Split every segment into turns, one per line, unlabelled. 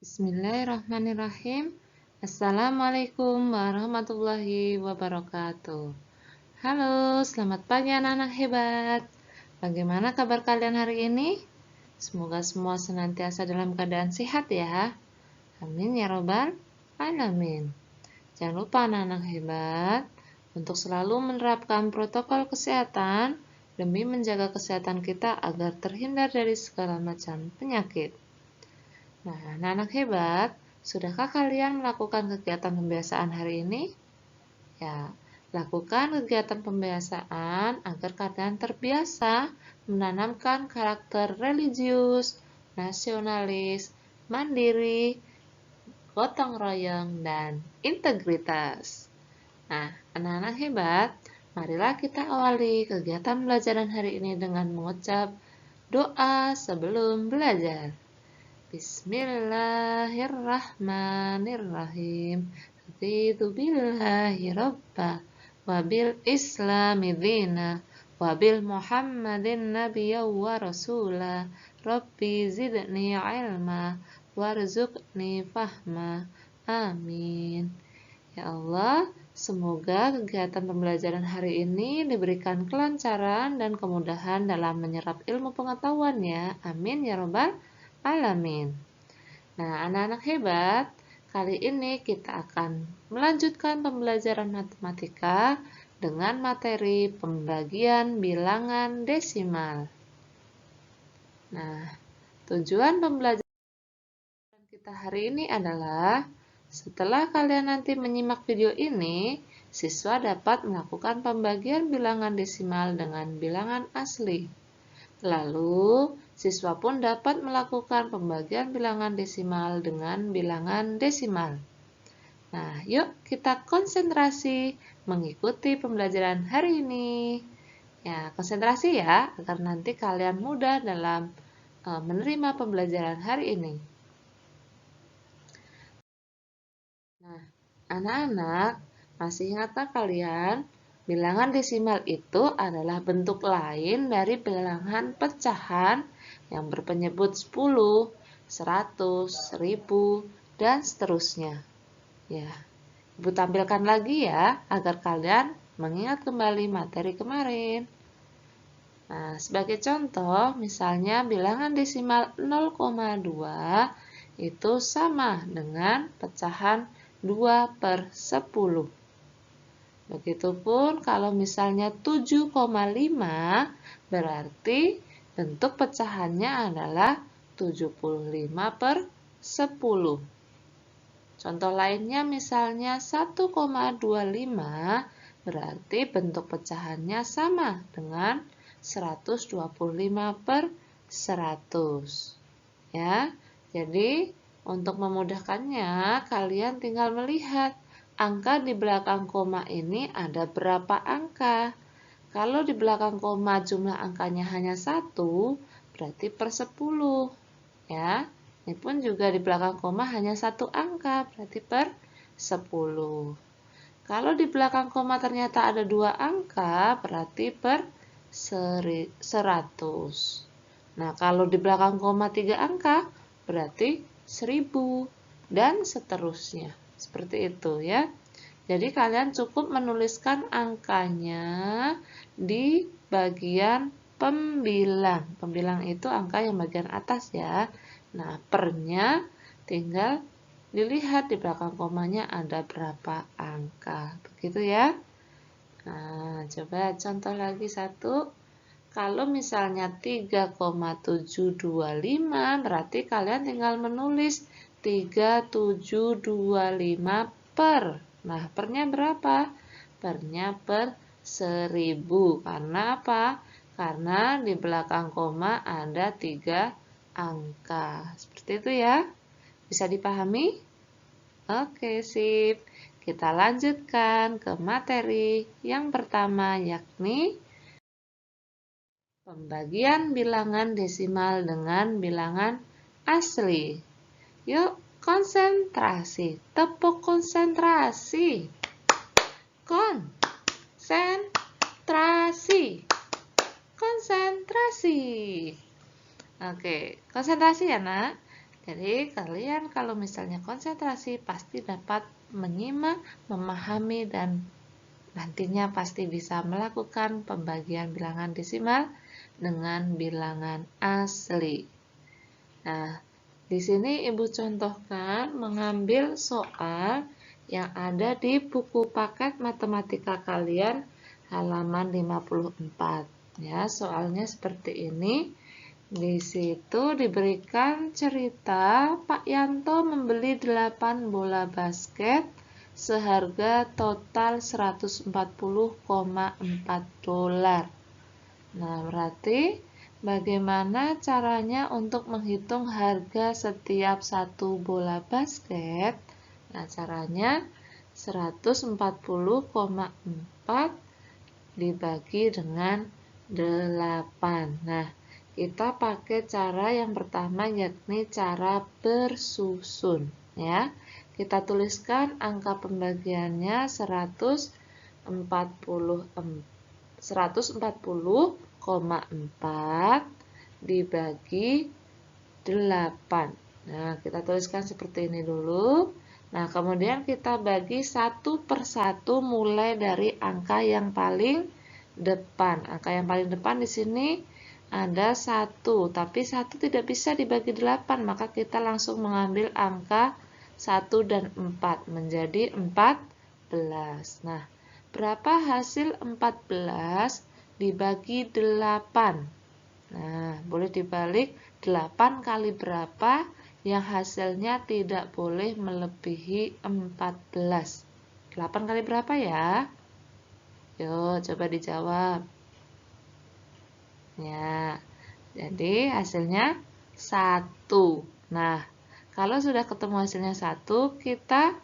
Bismillahirrahmanirrahim. Assalamualaikum warahmatullahi wabarakatuh. Halo, selamat pagi anak-anak hebat. Bagaimana kabar kalian hari ini? Semoga semua senantiasa dalam keadaan sehat ya. Amin ya robbal alamin. Jangan lupa anak-anak hebat untuk selalu menerapkan protokol kesehatan demi menjaga kesehatan kita agar terhindar dari segala macam penyakit. Nah, anak-anak hebat, sudahkah kalian melakukan kegiatan pembiasaan hari ini? Ya, lakukan kegiatan pembiasaan agar kalian terbiasa menanamkan karakter religius, nasionalis, mandiri, gotong royong, dan integritas. Nah, anak-anak hebat, marilah kita awali kegiatan pembelajaran hari ini dengan mengucap doa sebelum belajar. Bismillahirrahmanirrahim. Raditu billahi rabba wabil islami dina wabil muhammadin nabiyya wa rasula rabbi zidni ilma warzuqni fahma. Amin. Ya Allah, semoga kegiatan pembelajaran hari ini diberikan kelancaran dan kemudahan dalam menyerap ilmu pengetahuan ya. Amin ya robbal alamin. Nah, anak-anak hebat, kali ini kita akan melanjutkan pembelajaran matematika dengan materi pembagian bilangan desimal. Nah, tujuan pembelajaran kita hari ini adalah setelah kalian nanti menyimak video ini, siswa dapat melakukan pembagian bilangan desimal dengan bilangan asli. Lalu, siswa pun dapat melakukan pembagian bilangan desimal dengan bilangan desimal. Nah, yuk kita konsentrasi mengikuti pembelajaran hari ini. Ya, konsentrasi ya, agar nanti kalian mudah dalam menerima pembelajaran hari ini. Nah, anak-anak, masih ingatkah kalian? Bilangan desimal itu adalah bentuk lain dari bilangan pecahan yang berpenyebut 10, 100, 1000, dan seterusnya. Ya, Ibu tampilkan lagi ya, agar kalian mengingat kembali materi kemarin. Nah, sebagai contoh, misalnya bilangan desimal 0,2 itu sama dengan pecahan 2/10. Begitupun kalau misalnya 7,5 berarti bentuk pecahannya adalah 75/10. Contoh lainnya misalnya 1,25 berarti bentuk pecahannya sama dengan 125/100. Ya, jadi untuk memudahkannya kalian tinggal melihat angka di belakang koma ini ada berapa angka. Kalau di belakang koma jumlah angkanya hanya 1, berarti per 10. Ya, ini pun juga di belakang koma hanya 1 angka, berarti per 10. Kalau di belakang koma ternyata ada 2 angka, berarti per 100. Nah, kalau di belakang koma 3 angka, berarti 1000, dan seterusnya. Seperti itu ya. Jadi kalian cukup menuliskan angkanya di bagian pembilang. Pembilang itu angka yang bagian atas ya. Nah, pernya tinggal dilihat di belakang komanya ada berapa angka. Begitu ya. Nah, coba contoh lagi satu. Kalau misalnya 3,725 berarti kalian tinggal menulis 3725 per. Nah, pernya berapa? Pernya per 1000. Karena apa? Karena di belakang koma ada 3 angka. Seperti itu ya. Bisa dipahami? Oke, sip. Kita lanjutkan ke materi yang pertama, yakni pembagian bilangan desimal dengan bilangan asli. Yuk, konsentrasi. Tepuk konsentrasi. Konsentrasi. Konsentrasi. Oke, konsentrasi ya, Nak. Jadi kalian kalau misalnya konsentrasi pasti dapat menyimak, memahami, dan nantinya pasti bisa melakukan pembagian bilangan desimal dengan bilangan asli. Nah, di sini Ibu contohkan mengambil soal yang ada di buku paket matematika kalian halaman 54. Ya, soalnya seperti ini. Di situ diberikan cerita Pak Yanto membeli 8 bola basket seharga total 140,4 dolar. Nah, berarti bagaimana caranya untuk menghitung harga setiap satu bola basket? Nah, caranya 140,4 dibagi dengan 8. Nah, kita pakai cara yang pertama yakni cara bersusun ya. Kita tuliskan angka pembagiannya 140,4 dibagi 8. Nah, kita tuliskan seperti ini dulu. Nah, kemudian kita bagi satu persatu mulai dari angka yang paling depan. Angka yang paling depan di sini ada 1, tapi 1 tidak bisa dibagi 8, maka kita langsung mengambil angka 1 dan 4 menjadi 14. Nah, berapa hasil 14 dibagi 8? Nah, boleh dibalik 8 kali berapa yang hasilnya tidak boleh melebihi 14. 8 kali berapa ya? Yuk, coba dijawab. Ya, jadi hasilnya 1. Nah, kalau sudah ketemu hasilnya 1, kita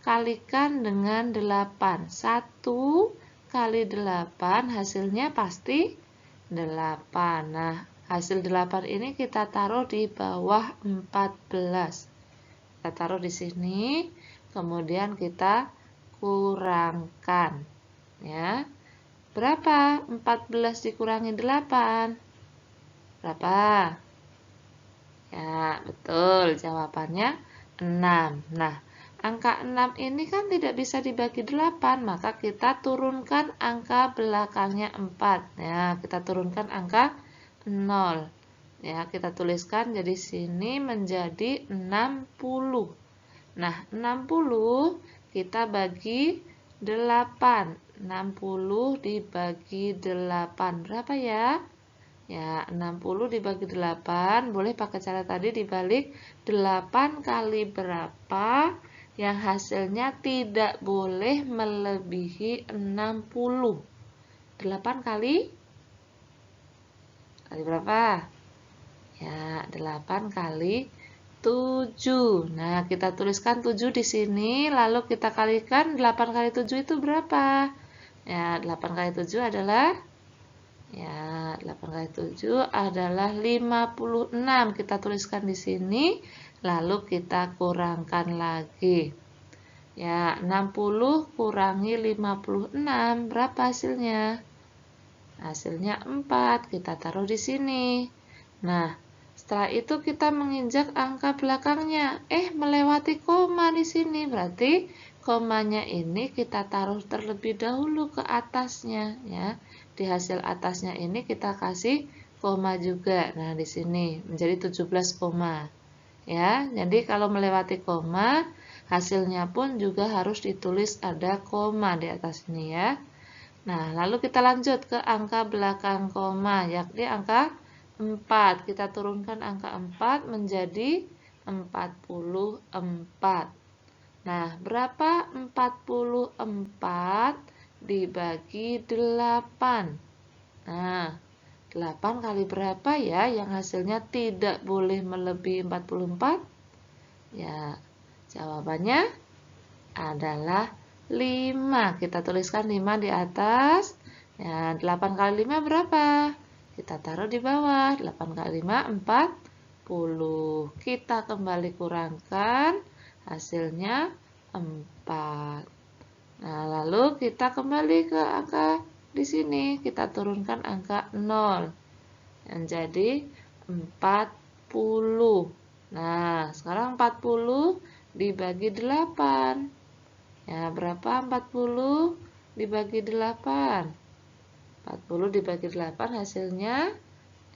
kalikan dengan 8. 1 kali 8 hasilnya pasti 8. Nah, hasil 8 ini kita taruh di bawah 14. Kita taruh di sini, kemudian kita kurangkan. Ya. Berapa? 14 dikurangi 8. Berapa? Ya, betul. Jawabannya 6. Nah, angka 6 ini kan tidak bisa dibagi 8, maka kita turunkan angka belakangnya 4. Ya, kita turunkan angka 0. Ya, kita tuliskan jadi sini menjadi 60. Nah, 60 kita bagi 8. 60 dibagi 8. Berapa ya? Ya, 60 dibagi 8. Boleh pakai cara tadi dibalik 8 kali berapa yang hasilnya tidak boleh melebihi 60. 8 kali berapa? Ya, 8 kali 7. Nah, kita tuliskan 7 di sini, lalu kita kalikan 8 kali 7 itu berapa? Ya, 8 kali 7 adalah 8 kali 7 adalah 56. Kita tuliskan di sini, lalu kita kurangkan lagi. Ya, 60 kurangi 56, berapa hasilnya? Hasilnya 4, kita taruh di sini. Nah, setelah itu kita menginjak angka belakangnya. Melewati koma di sini. Berarti komanya ini kita taruh terlebih dahulu ke atasnya ya. Di hasil atasnya ini kita kasih koma juga. Nah, di sini menjadi 17 koma. Ya, jadi kalau melewati koma, hasilnya pun juga harus ditulis ada koma di atas ini ya. Nah, lalu kita lanjut ke angka belakang koma, yakni angka 4. Kita turunkan angka 4 menjadi 44. Nah, berapa 44 dibagi 8? Nah, 8 kali berapa ya yang hasilnya tidak boleh melebihi 44? Ya, jawabannya adalah 5. Kita tuliskan 5 di atas. Ya, 8 kali 5 berapa? Kita taruh di bawah. 8 kali 5, 40. Kita kembali kurangkan. Hasilnya 4. Nah, lalu kita kembali ke angka di sini. Kita turunkan angka 0. Yang jadi 40. Nah, sekarang 40 dibagi 8. Ya, berapa 40 dibagi 8? 40 dibagi 8 hasilnya,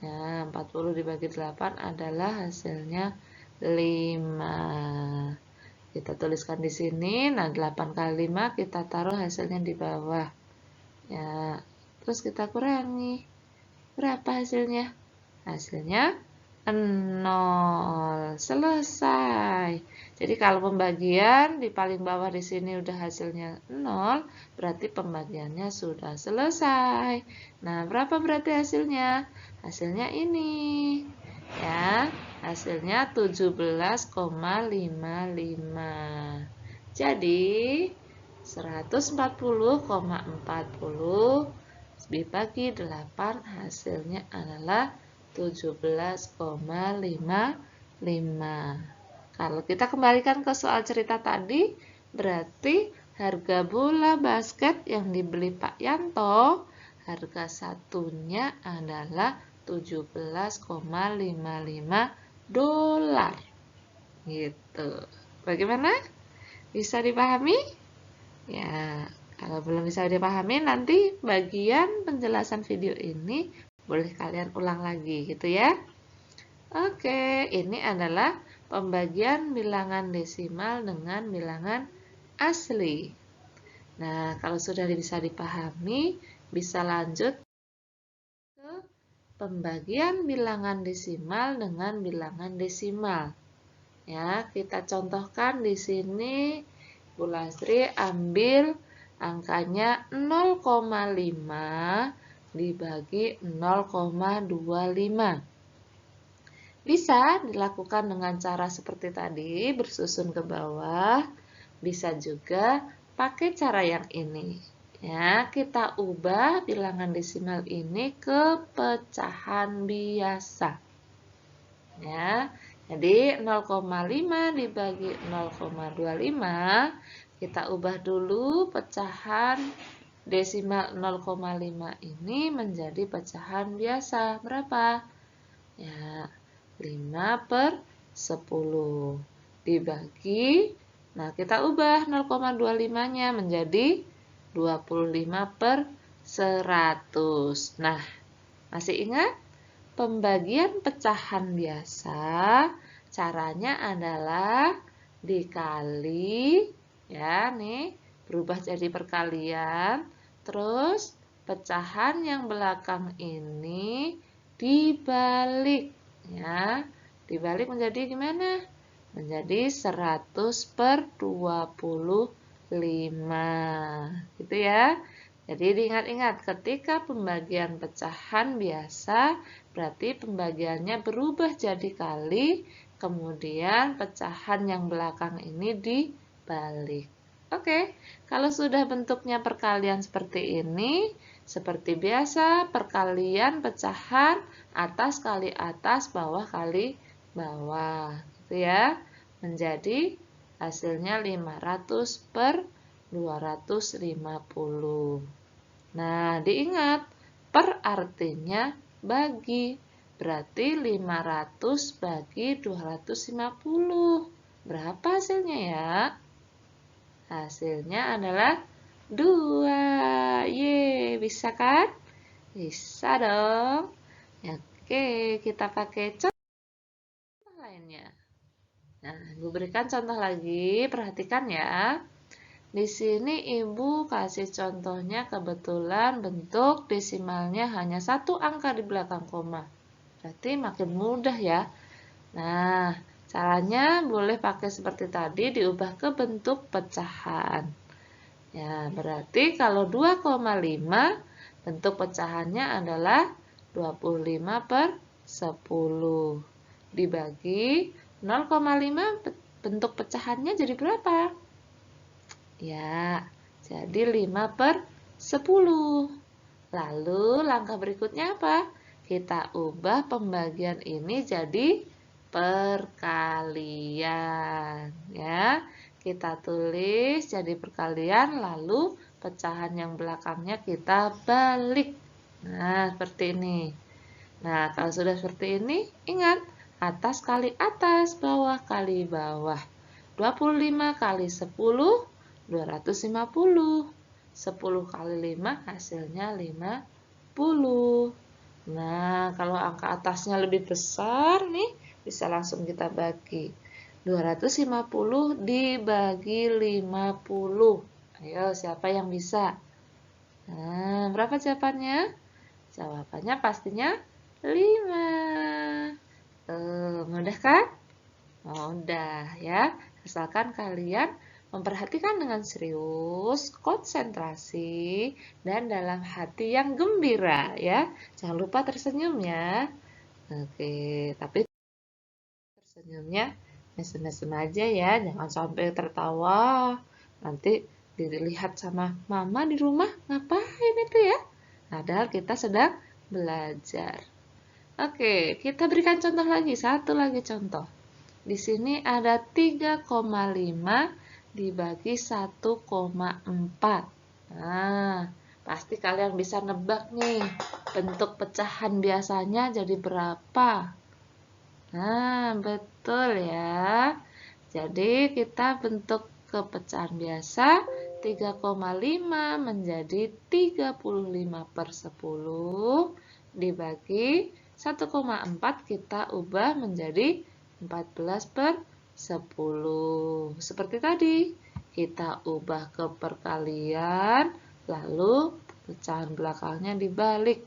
ya, 40 dibagi 8 adalah hasilnya 5. Kita tuliskan di sini. Nah, 8 kali 5 kita taruh hasilnya di bawah. Ya, terus kita kurangi. Berapa hasilnya? Hasilnya 0. Selesai. Jadi kalau pembagian di paling bawah di sini udah hasilnya 0, berarti pembagiannya sudah selesai. Nah, berapa berarti hasilnya? Hasilnya ini. Ya, hasilnya 17,55. Jadi 140,40 dibagi 8 hasilnya adalah 17,55. Kalau kita kembalikan ke soal cerita tadi, berarti harga bola basket yang dibeli Pak Yanto, harga satunya adalah 17,55 dolar. Gitu. Bagaimana? Bisa dipahami? Ya, kalau belum bisa dipahami, nanti bagian penjelasan video ini boleh kalian ulang lagi gitu ya. Oke, ini adalah pembagian bilangan desimal dengan bilangan asli. Nah, kalau sudah bisa dipahami, bisa lanjut ke pembagian bilangan desimal dengan bilangan desimal. Ya, kita contohkan di sini Bu Lasri ambil angkanya 0,5 dibagi 0,25. Bisa dilakukan dengan cara seperti tadi, bersusun ke bawah. Bisa juga pakai cara yang ini. Ya, kita ubah bilangan desimal ini ke pecahan biasa. Ya, jadi 0,5 dibagi 0,25, kita ubah dulu pecahan desimal 0,5 ini menjadi pecahan biasa. Berapa? Ya, 5/10 dibagi, nah kita ubah 0,25-nya menjadi 25/100. Nah, masih ingat? Pembagian pecahan biasa, caranya adalah dikali, ya nih, berubah jadi perkalian, terus pecahan yang belakang ini dibalik, ya, dibalik menjadi gimana? Menjadi 100/25, gitu ya. Jadi diingat-ingat, ketika pembagian pecahan biasa, berarti pembagiannya berubah jadi kali, kemudian pecahan yang belakang ini dibalik. Oke, kalau sudah bentuknya perkalian seperti ini, seperti biasa, perkalian pecahan atas kali atas, bawah kali bawah, gitu ya. Menjadi hasilnya 500/250. Nah, diingat, per artinya bagi. Berarti 500 bagi 250. Berapa hasilnya ya? Hasilnya adalah 2. Ye, bisa kan? Bisa dong. Oke, kita pakai contoh lainnya. Nah, Ibu berikan contoh lagi, perhatikan ya. Di sini Ibu kasih contohnya, kebetulan bentuk desimalnya hanya satu angka di belakang koma. Berarti makin mudah ya. Nah, caranya boleh pakai seperti tadi, diubah ke bentuk pecahan. Ya, berarti kalau 2,5 bentuk pecahannya adalah 25/10. Dibagi 0,5 bentuk pecahannya jadi berapa? Ya, jadi 5/10. Lalu langkah berikutnya apa? Kita ubah pembagian ini jadi perkalian. Ya, kita tulis jadi perkalian, lalu pecahan yang belakangnya kita balik. Nah, seperti ini. Nah, kalau sudah seperti ini, ingat atas kali atas, bawah kali bawah. 25 kali 10, 250. 10 kali 5 hasilnya 50. Nah, kalau angka atasnya lebih besar nih, bisa langsung kita bagi. 250 dibagi 50. Ayo, siapa yang bisa? Nah, berapa jawabannya? Jawabannya pastinya 5. Mudah kan? Mudah ya. Asalkan kalian memperhatikan dengan serius, konsentrasi, dan dalam hati yang gembira ya. Jangan lupa tersenyum ya. Oke, tapi tersenyumnya mesem-mesem aja ya. Jangan sampai tertawa. Nanti dilihat sama mama di rumah, ngapain itu ya? Padahal kita sedang belajar. Oke, kita berikan contoh lagi. Satu lagi contoh. Di sini ada 3,5 dibagi 1,4. Nah, pasti kalian bisa nebak nih, bentuk pecahan biasanya jadi berapa? Nah, betul ya. Jadi, kita bentuk kepecahan biasa 3,5 menjadi 35/10 dibagi 1,4 kita ubah menjadi 14/10. Seperti tadi, kita ubah ke perkalian, lalu pecahan belakangnya dibalik.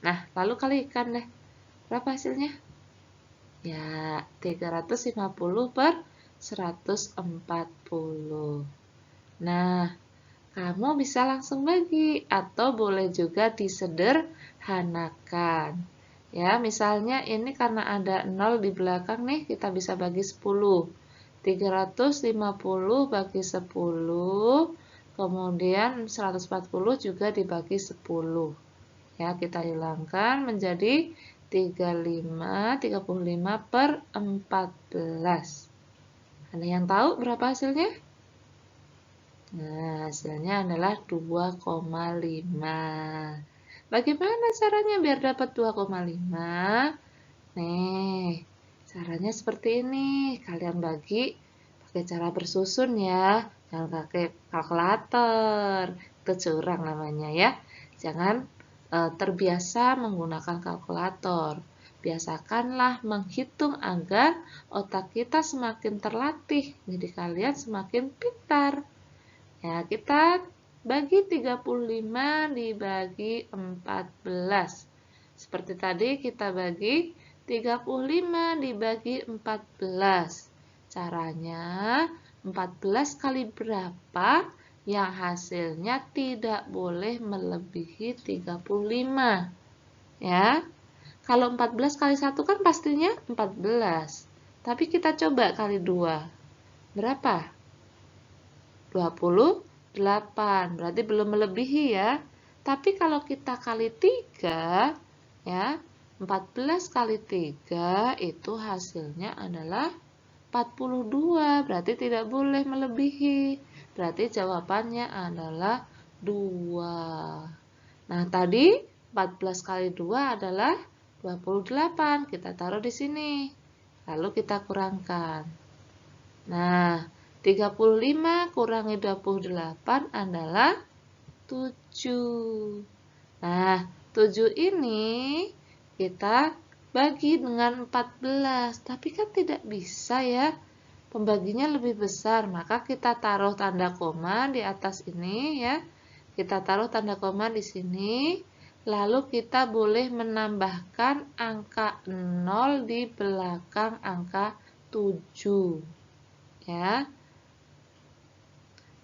Nah, lalu kalikan deh. Berapa hasilnya? Ya, 350/140. Nah, kamu bisa langsung bagi atau boleh juga disederhanakan. Ya, misalnya ini karena ada 0 di belakang nih, kita bisa bagi 10. 350 bagi 10, kemudian 140 juga dibagi 10. Ya, kita hilangkan menjadi 35/14. Ada yang tahu berapa hasilnya? Nah, hasilnya adalah 2,5. Bagaimana caranya biar dapat 2,5? Nih, caranya seperti ini. Kalian bagi pakai cara bersusun ya. Jangan pakai kalkulator. Itu curang namanya ya. Jangan terbiasa menggunakan kalkulator. Biasakanlah menghitung agar otak kita semakin terlatih. Jadi kalian semakin pintar. Ya, kita bagi 35 dibagi 14. Seperti tadi kita bagi 35 dibagi 14. Caranya 14 kali berapa yang hasilnya tidak boleh melebihi 35. Ya. Kalau 14 kali 1 kan pastinya 14. Tapi kita coba kali 2. Berapa? 28, berarti belum melebihi ya. Tapi kalau kita kali 3, ya, 14 kali 3 itu hasilnya adalah 42, berarti tidak boleh melebihi. Berarti jawabannya adalah 2. Nah, tadi 14 kali 2 adalah 28. Kita taruh di sini. Lalu kita kurangkan. Nah, 35 kurangi 28 adalah 7. Nah, 7 ini kita bagi dengan 14. Tapi kan tidak bisa ya. Pembaginya lebih besar. Maka kita taruh tanda koma di atas ini ya. Kita taruh tanda koma di sini. Lalu kita boleh menambahkan angka 0 di belakang angka 7. Ya.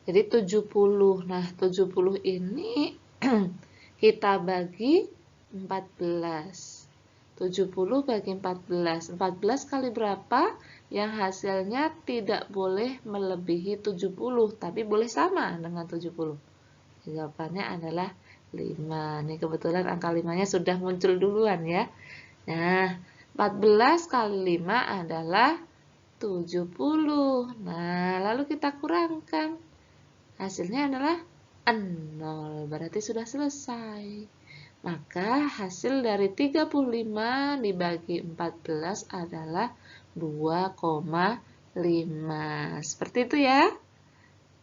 Jadi 70. Nah, 70 ini kita bagi 14. 70 bagi 14. 14 kali berapa? Yang hasilnya tidak boleh melebihi 70, tapi boleh sama dengan 70. Jawabannya adalah 5. Nih kebetulan angka 5-nya sudah muncul duluan ya. Nah, 14 kali 5 adalah 70. Nah, lalu kita kurangkan. Hasilnya adalah 0, berarti sudah selesai. Maka hasil dari 35 dibagi 14 adalah 2,5. Seperti itu ya.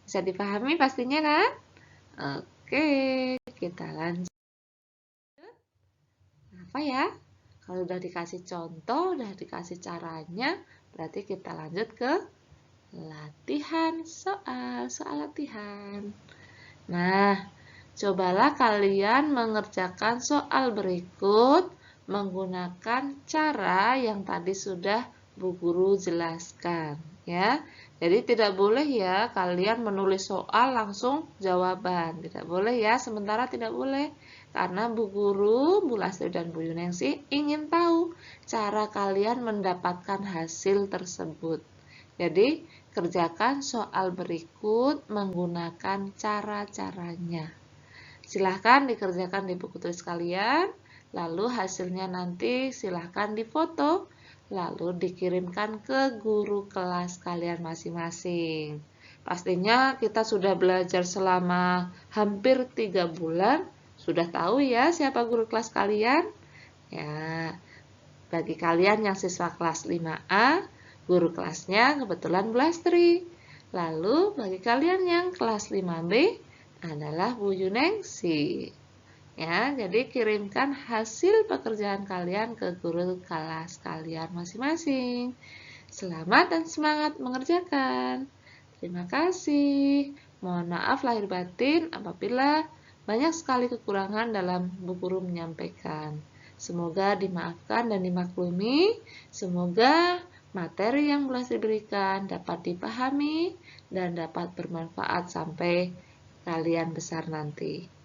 Bisa dipahami pastinya kan? Oke, kita lanjut. Apa ya? Kalau udah dikasih contoh, udah dikasih caranya, berarti kita lanjut ke latihan soal latihan. Nah, cobalah kalian mengerjakan soal berikut menggunakan cara yang tadi sudah Bu Guru jelaskan, ya. Jadi tidak boleh ya kalian menulis soal langsung jawaban. Tidak boleh ya, sementara tidak boleh. Karena Bu Guru, Bu Lastri dan Bu Yuningsi ingin tahu cara kalian mendapatkan hasil tersebut. Jadi, kerjakan soal berikut menggunakan cara-caranya. Silahkan dikerjakan di buku tulis kalian, lalu hasilnya nanti silahkan difoto, lalu dikirimkan ke guru kelas kalian masing-masing. Pastinya kita sudah belajar selama hampir 3 bulan, sudah tahu ya siapa guru kelas kalian? Ya, bagi kalian yang siswa kelas 5A, guru kelasnya kebetulan Bu Lastri. Lalu bagi kalian yang kelas 5B adalah Bu Yuningsi. Ya, jadi kirimkan hasil pekerjaan kalian ke guru kelas kalian masing-masing. Selamat dan semangat mengerjakan. Terima kasih. Mohon maaf lahir batin apabila banyak sekali kekurangan dalam Bu Guru menyampaikan. Semoga dimaafkan dan dimaklumi. Semoga materi yang telah diberikan dapat dipahami dan dapat bermanfaat sampai kalian besar nanti.